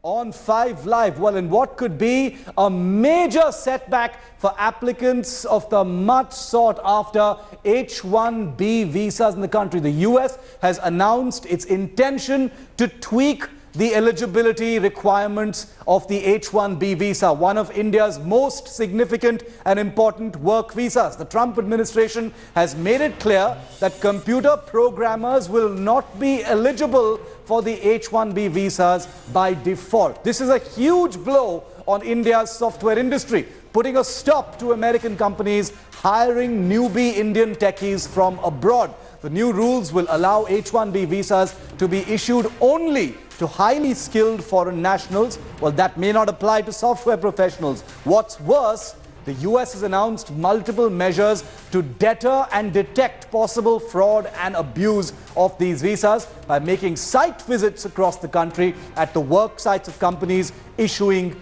on 5 Live. Well, in what could be a major setback for applicants of the much sought after H-1B visas in the country, the US has announced its intention to tweak the eligibility requirements of the H-1B visa, one of India's most significant and important work visas. The Trump administration has made it clear that computer programmers will not be eligible for the H-1B visas by default. This is a huge blow on India's software industry, putting a stop to American companies hiring newbie Indian techies from abroad. The new rules will allow H-1B visas to be issued only to highly skilled foreign nationals. Well, that may not apply to software professionals. What's worse, the US has announced multiple measures to deter and detect possible fraud and abuse of these visas by making site visits across the country at the work sites of companies issuing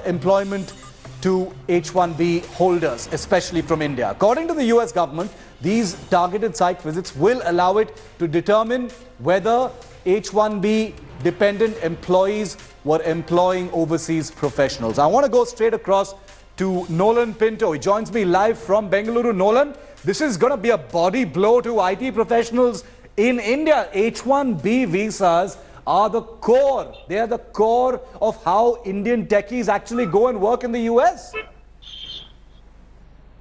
employment to H-1B holders, especially from India. According to the US government, these targeted site visits will allow it to determine whether H-1B dependent employees were employing overseas professionals. I want to go straight across to Nolan Pinto. He joins me live from Bengaluru. Nolan, this is going to be a body blow to IT professionals in India. H-1B visas are the core. They are the core of how Indian techies actually go and work in the US.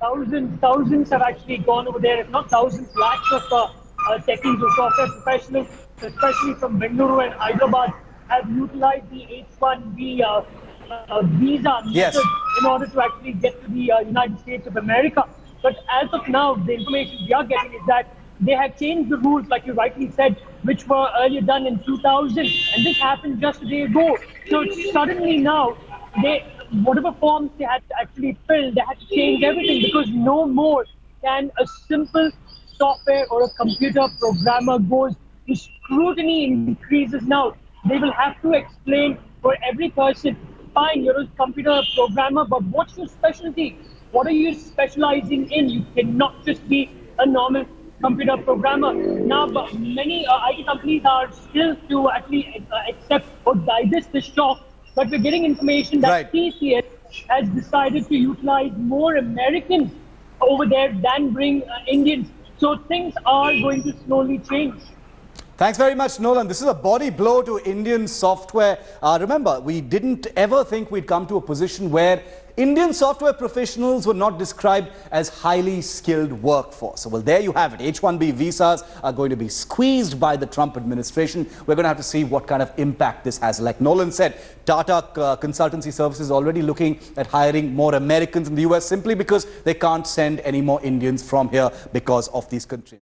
Thousands have actually gone over there, if not thousands, lakhs of techies or software professionals, especially from Bengaluru and Hyderabad, have utilized the H-1B visa method in order to actually get to the United States of America. But as of now, the information we are getting is that they have changed the rules, like you rightly said, which were earlier done in 2000, and this happened just a day ago. So suddenly now, whatever forms they had to actually fill, they had to change everything, because no more can a simple software or a computer programmer goes to scrutiny increases now. They will have to explain for every person, fine, you're a computer programmer, but what's your specialty? What are you specializing in? You cannot just be a normal computer programmer. Now, but many IT companies are still to actually accept or digest the shock, but we're getting information that TCS has decided to utilize more Americans over there than bring Indians. So things are going to slowly change. Thanks very much, Nolan. This is a body blow to Indian software. Remember, we didn't ever think we'd come to a position where Indian software professionals were not described as highly skilled workforce. Well, there you have it. H-1B visas are going to be squeezed by the Trump administration. We're going to have to see what kind of impact this has. Like Nolan said, Tata Consultancy Services is already looking at hiring more Americans in the US simply because they can't send any more Indians from here because of these constraints.